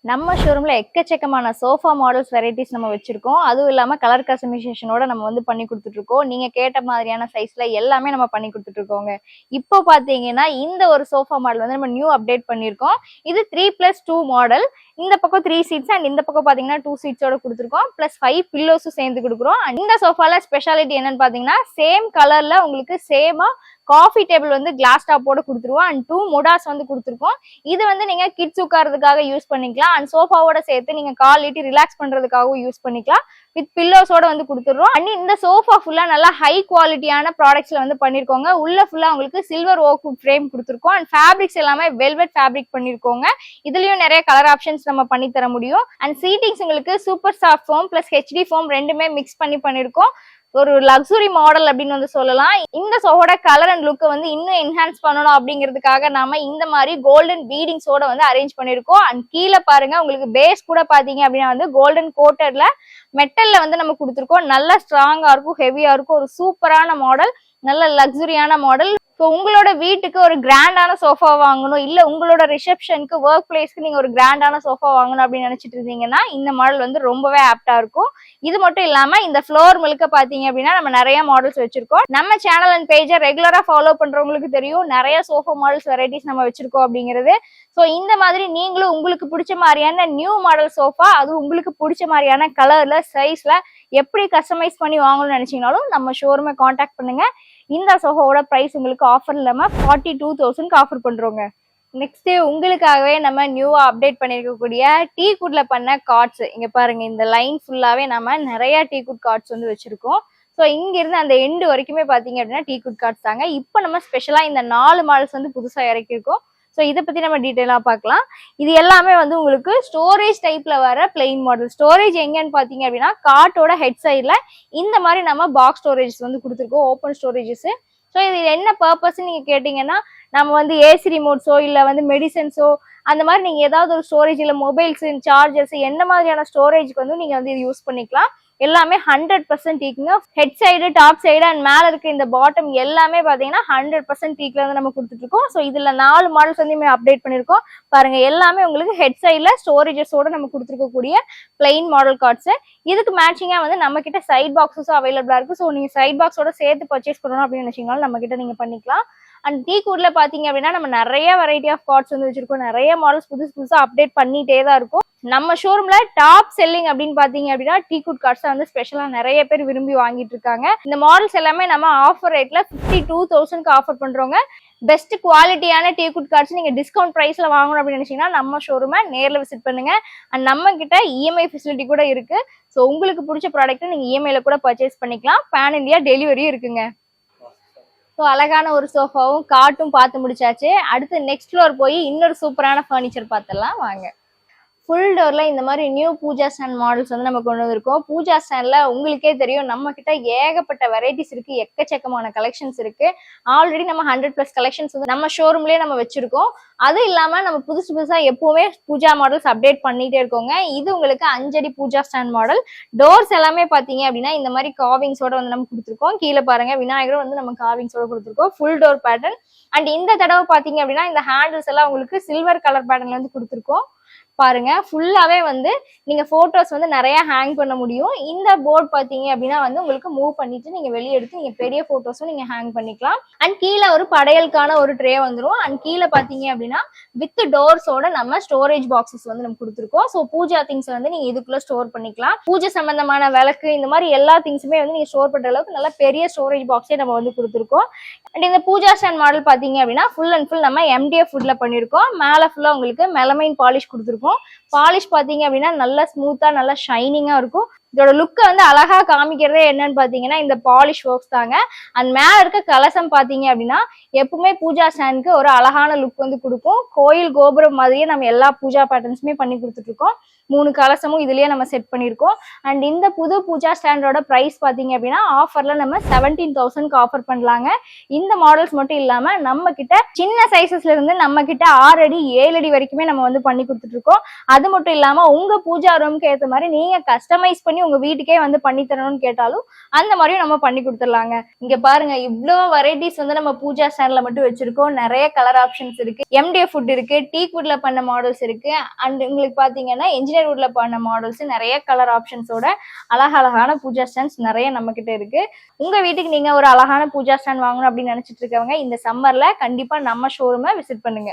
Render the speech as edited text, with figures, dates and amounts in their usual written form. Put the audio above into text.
நம்ம ஷோரூம்ல எக்கச்சக்கமான sofa models varieties நம்ம வச்சிருக்கோம். அதுவும் இல்லாம கலர் கஸ்டமைசேஷனோட நம்ம வந்து பண்ணி கொடுத்துட்டு இருக்கோம். நீங்க கேட்ட மாதிரியான சைஸ்ல எல்லாமே நம்ம பண்ணி கொடுத்துட்டு இருக்கோங்க. இப்போ பாத்தீங்கன்னா இந்த ஒரு சோஃபா மாடல் வந்து நம்ம நியூ அப்டேட் பண்ணிருக்கோம். இது 3+2 மாடல். இந்த பக்கம் 3 சீட்ஸ் அண்ட் இந்த பக்கம் பாத்தீங்கன்னா 2 சீட்ஸோட கொடுத்துருக்கோம். பிளஸ் 5 பில்லோஸும் சேர்ந்து கொடுக்குறோம். இந்த சோஃபால ஸ்பெஷாலிட்டி என்னன்னு பாத்தீங்கன்னா சேம் கலர்ல உங்களுக்கு சேமா காஃபி டேபிள் வந்து கிளாஸ் டாப்போட கொடுத்துருவோம் அண்ட் 2 மொடாஸ் வந்து கொடுத்துருக்கோம். இது வந்து நீங்க கிட்ஸ் உட்கார்றதுக்காக யூஸ் பண்ணிக்கலாம் அண்ட் சோஃபாவோட சேர்த்து நீங்க கால் நீட்டி ரிலாக்ஸ் பண்றதுக்காகவும் யூஸ் பண்ணிக்கலாம். வித் பில்லோஸோட வந்து கொடுத்துடுறோம். அண்ட் இந்த சோஃபா ஃபுல்லா நல்லா ஹை குவாலிட்டியான ப்ராடக்ட்ஸ்ல வந்து பண்ணிருக்கோங்க. உள்ள ஃபுல்லா உங்களுக்கு சில்வர் ஓக் ஃப்ரேம் கொடுத்துருக்கோம் அண்ட் ஃபேப்ரிக்ஸ் எல்லாமே வெல்வெட் ஃபேப்ரிக் பண்ணிருக்கோங்க. இதுலயும் நிறைய கலர் ஆப்ஷன்ஸ் நம்ம பண்ணி தர முடியும். அண்ட் சீட்டிங்ஸ் உங்களுக்கு super soft foam plus HD foam ரெண்டுமே மிக்ஸ் பண்ணி பண்ணிருக்கோம். ஒரு லக்ஸுரி மாடல் அப்படின்னு வந்து சொல்லலாம். இந்த சோஃபாவோட கலர் அண்ட் லுக்கை வந்து இன்னும் என்ஹான்ஸ் பண்ணணும் அப்படிங்கிறதுக்காக நாம இந்த மாதிரி கோல்டன் பீடிங்ஸோட வந்து அரேஞ்ச் பண்ணிருக்கோம். அண்ட் கீழே பாருங்க உங்களுக்கு பேஸ் கூட பாத்தீங்க அப்படின்னா வந்து கோல்டன் கோட்டட்ல மெட்டல்ல வந்து நம்ம கொடுத்துருக்கோம். நல்லா ஸ்ட்ராங்கா இருக்கும், ஹெவியா இருக்கும். ஒரு சூப்பரான மாடல், நல்ல லக்ஸுரியான மாடல். ஸோ உங்களோட வீட்டுக்கு ஒரு கிராண்டான சோஃபா வாங்கணும், இல்ல உங்களோட ரிசப்ஷனுக்கு ஒர்க் பிளேஸ்க்கு நீங்க ஒரு கிராண்டான சோஃபா வாங்கணும் அப்படின்னு நினைச்சிட்டு இருந்தீங்கன்னா இந்த மாடல் வந்து ரொம்பவே ஆப்டா இருக்கும். இது மட்டும் இல்லாம இந்த ஃப்ளோர் முழுக்க பாத்தீங்க அப்படின்னா நம்ம நிறைய மாடல்ஸ் வச்சிருக்கோம். நம்ம சேனல் அண்ட் பேஜை ரெகுலரா ஃபாலோ பண்றவங்களுக்கு தெரியும் நிறைய சோஃபா மாடல்ஸ் வெரைட்டிஸ் நம்ம வச்சிருக்கோம் அப்படிங்கிறது. ஸோ இந்த மாதிரி நீங்களும் உங்களுக்கு பிடிச்ச மாதிரியான நியூ மாடல் சோஃபா, அது உங்களுக்கு பிடிச்ச மாதிரியான கலர்ல சைஸ்ல எப்படி கஸ்டமைஸ் பண்ணி வாங்கணும்னு நினைச்சீங்கனாலும் நம்ம ஷோரூமை காண்டாக்ட் பண்ணுங்க. இந்த சோஃபாவோட பிரைஸ் உங்களுக்கு ஆஃபர் இல்லாம 42,000க்கு ஆஃபர் பண்றோங்க. நெக்ஸ்ட் உங்களுக்காகவே நம்ம நியூவா அப்டேட் பண்ணிருக்கக்கூடிய டீ குட்ல பண்ண கார்ட்ஸ் இங்க பாருங்க. இந்த லைன் ஃபுல்லாவே நம்ம நிறைய டீ குட் கார்ட்ஸ் வந்து வச்சிருக்கோம். ஸோ இங்க இருந்து அந்த எண்டு வரைக்குமே பாத்தீங்க அப்படின்னா டீ குட் கார்ட்ஸ் தாங்க. இப்போ நம்ம ஸ்பெஷலா இந்த 4 மாடல்ஸ் வந்து புதுசா இறக்கிருக்கோம். ஸோ இதை பத்தி நம்ம டீட்டெயிலா பார்க்கலாம். இது எல்லாமே வந்து உங்களுக்கு ஸ்டோரேஜ் டைப்ல வர பிளெயின் மாடல். ஸ்டோரேஜ் எங்கன்னு பாத்தீங்க அப்படின்னா கார்ட்டோட ஹெட் சைட்ல இந்த மாதிரி நம்ம பாக்ஸ் ஸ்டோரேஜஸ் வந்து கொடுத்துருக்கோம், ஓப்பன் ஸ்டோரேஜஸ். ஸோ இது என்ன பர்பஸ் நீங்க கேட்டீங்கன்னா, நம்ம வந்து ஏசி ரிமோட்ஸோ இல்ல வந்து மெடிசன்ஸோ அந்த மாதிரி நீங்க ஏதாவது ஒரு ஸ்டோரேஜ் இல்ல மொபைல்ஸ் சார்ஜர்ஸ் என்ன மாதிரியான ஸ்டோரேஜ்க்கு வந்து நீங்க வந்து இது யூஸ் பண்ணிக்கலாம். எல்லாமே 100% டீக்குங்க. Head side, top side and மேல இருக்க இந்த பாட்டம் எல்லாமே பாத்தீங்கன்னா 100% டீக்ல வந்து நம்ம கொடுத்துட்டு இருக்கோம். ஸோ இதுல 4 மாடல்ஸ் வந்து அப்டேட் பண்ணிருக்கோம் பாருங்க. எல்லாமே உங்களுக்கு ஹெட் சைட்ல ஸ்டோரேஜஸோட நம்ம கொடுத்துருக்கக்கூடிய பிளெயின் மாடல் கார்ட்ஸ். இதுக்கு மேட்சிங்கா வந்து நம்ம கிட்ட சைட் பாக்ஸஸும் அவைலபிளா இருக்கு. ஸோ நீங்க சைட் பாக்ஸோட சேர்த்து பர்ச்சேஸ் பண்ணணும் அப்படின்னு நினைச்சீங்கனாலும் நம்ம கிட்ட நீங்க பண்ணிக்கலாம். அண்ட் டீ குட்ல பாத்தீங்க அப்படின்னா நம்ம நிறைய வெரைட்டி ஆஃப் கார்ட்ஸ் வந்து வச்சிருக்கோம். நிறைய மாடல்ஸ் புதுசா அப்டேட் பண்ணிட்டே தான் இருக்கும். நம்ம ஷோரூம்ல டாப் செல்லிங் அப்படின்னு பாத்தீங்க அப்படின்னா டீ குட் கார்ட்ஸ் வந்து ஸ்பெஷலா நிறைய பேர் விரும்பி வாங்கிட்டு இருக்காங்க. இந்த மாடல்ஸ் எல்லாமே நம்ம ஆஃபர் ரேட்ல 52,000க்கு ஆஃபர் பண்றோங்க. பெஸ்ட் குவாலிட்டியான டீ குட் கார்ட்ஸ் நீங்க டிஸ்கவுண்ட் பிரைஸ்ல வாங்கணும் அப்படின்னு நினைச்சீங்கன்னா நம்ம ஷோரூமை நேர்ல விசிட் பண்ணுங்க. அண்ட் நம்ம கிட்ட இஎம்ஐ ஃபெசிலிட்டி கூட இருக்கு. ஸோ உங்களுக்கு பிடிச்ச ப்ராடக்ட் நீங்க இஎம்ஐல கூட பர்ச்சேஸ் பண்ணிக்கலாம். பேன் இந்தியா டெலிவரி இருக்குங்க. ஸோ அழகான ஒரு சோஃபாவும் காட்டும் பார்த்து முடிச்சாச்சு. அடுத்து நெக்ஸ்ட் ஃப்ளோர் போய் இன்னொரு சூப்பரான ஃபர்னிச்சர் பார்த்துடலாம் வாங்க. ஃபுல் டோர்ல இந்த மாதிரி நியூ பூஜா ஸ்டாண்ட் மாடல்ஸ் வந்து நம்ம கொண்டு வந்திருக்கோம். பூஜா ஸ்டாண்ட்ல உங்களுக்கே தெரியும் நம்ம கிட்ட ஏகப்பட்ட வெரைட்டிஸ் இருக்கு, எக்கச்சக்கமான கலெக்ஷன்ஸ் இருக்கு. ஆல்ரெடி நம்ம 100+ கலெக்ஷன்ஸ் வந்து நம்ம ஷோரூம்லயே நம்ம வச்சிருக்கோம். அது இல்லாம நம்ம புதுசா எப்பவுமே பூஜா மாடல்ஸ் அப்டேட் பண்ணிட்டே இருக்கோங்க. இது உங்களுக்கு 5 அடி பூஜா ஸ்டாண்ட் மாடல். டோர்ஸ் எல்லாமே பாத்தீங்க அப்படின்னா இந்த மாதிரி காவிங்ஸோட வந்து நம்ம கொடுத்துருக்கோம். கீழே பாருங்க விநாயகரும் வந்து நம்ம காவிங்ஸோட கொடுத்துருக்கோம். Full door pattern. அண்ட் இந்த தடவை பாத்தீங்க அப்படின்னா இந்த ஹேண்டில்ஸ் எல்லாம் உங்களுக்கு சில்வர் கலர் பேட்டர்ன்ல வந்து கொடுத்துருக்கோம். பாருங்க ஃபுல்லாவே வந்து நீங்க போட்டோஸ் வந்து நிறைய ஹேங் பண்ண முடியும். இந்த போர்ட் பாத்தீங்க அப்படின்னா வந்து உங்களுக்கு மூவ் பண்ணிட்டு நீங்க வெளியே எடுத்து நீங்க பெரிய போட்டோஸும் நீங்க ஹேங் பண்ணிக்கலாம். அண்ட் கீழே ஒரு படையலுக்கான ஒரு ட்ரே வந்துடும். அண்ட் கீழே பாத்தீங்க அப்படின்னா வித் டோர்ஸோட நம்ம ஸ்டோரேஜ் பாக்ஸஸ் வந்து நம்ம கொடுத்துருக்கோம். ஸோ பூஜா திங்ஸ் வந்து நீங்க இதுக்குள்ள ஸ்டோர் பண்ணிக்கலாம். பூஜை சம்பந்தமான விளக்கு இந்த மாதிரி எல்லா திங்ஸுமே வந்து நீங்க ஸ்டோர் பண்ற அளவுக்கு நல்ல பெரிய ஸ்டோரேஜ் பாக்ஸே நம்ம வந்து கொடுத்துருக்கோம். அண்ட் இந்த பூஜா ஸ்டாண்ட் மாடல் பாத்தீங்க அப்படின்னா ஃபுல் அண்ட் ஃபுல் நம்ம MDF வுட்ல பண்ணிருக்கோம். மேல ஃபுல்லா உங்களுக்கு மெலமைன் பாலிஷ் கொடுத்துருக்கோம். பாலிஷ் பாத்தீங்க அப்படின்னா நல்லா ஸ்மூத்தா நல்லா ஷைனிங்கா இருக்கும். இதோட லுக்கை வந்து அழகா காமிக்கிறதே என்னன்னு பாத்தீங்கன்னா இந்த பாலிஷ் ஒர்க்ஸ் தாங்க. அண்ட் மேல இருக்க கலசம் பாத்தீங்க அப்படின்னா எப்பவுமே பூஜா ஸ்டாண்டுக்கு ஒரு அழகான லுக் வந்து கொடுக்கும். கோயில் கோபுரம் மாதிரியே நம்ம எல்லா பூஜா பேட்டர்ன்ஸுமே பண்ணி கொடுத்துட்டு இருக்கோம். 3 கலசமும் இதுலயே நம்ம செட் பண்ணிருக்கோம். அண்ட் இந்த புது பூஜா ஸ்டாண்டோட பிரைஸ் பாத்தீங்க அப்படின்னா ஆஃபர்ல நம்ம 17,000க்கு ஆஃபர் பண்ணலாங்க. இந்த மாடல்ஸ் மட்டும் இல்லாம நம்ம கிட்ட சின்ன சைசஸ்ல இருந்து நம்ம கிட்ட 6 அடி 7 அடி வரைக்குமே நம்ம வந்து பண்ணி கொடுத்துட்டு இருக்கோம். அது மட்டும் இல்லாம உங்க பூஜா ரூமுக்கு ஏற்ற மாதிரி நீங்க கஸ்டமைஸ் பண்ணி பண்ணி உங்க வீட்டுக்கே வந்து பண்ணி தரணும்னு கேட்டாலும் அந்த மாதிரியும் நம்ம பண்ணி கொடுத்துடலாங்க. இங்க பாருங்க இவ்வளோ வெரைட்டிஸ் வந்து நம்ம பூஜா ஸ்டாண்ட்ல மட்டும் வச்சிருக்கோம். நிறைய கலர் ஆப்ஷன்ஸ் இருக்கு. MDF வுட் இருக்கு, டீக் வுட்ல பண்ண மாடல்ஸ் இருக்கு. அண்ட் உங்களுக்கு பாத்தீங்கன்னா இன்ஜினியர் வுட்ல பண்ண மாடல்ஸ் நிறைய கலர் ஆப்ஷன்ஸோட அழகழகான பூஜா ஸ்டாண்ட்ஸ் நிறைய நம்ம கிட்ட இருக்கு. உங்க வீட்டுக்கு நீங்க ஒரு அழகான பூஜா ஸ்டாண்ட் வாங்கணும் அப்படின்னு நினைச்சிட்டு இருக்கவங்க இந்த சம்மர்ல கண்டிப்பா நம்ம ஷோரூமை விசிட் பண்ணுங்க.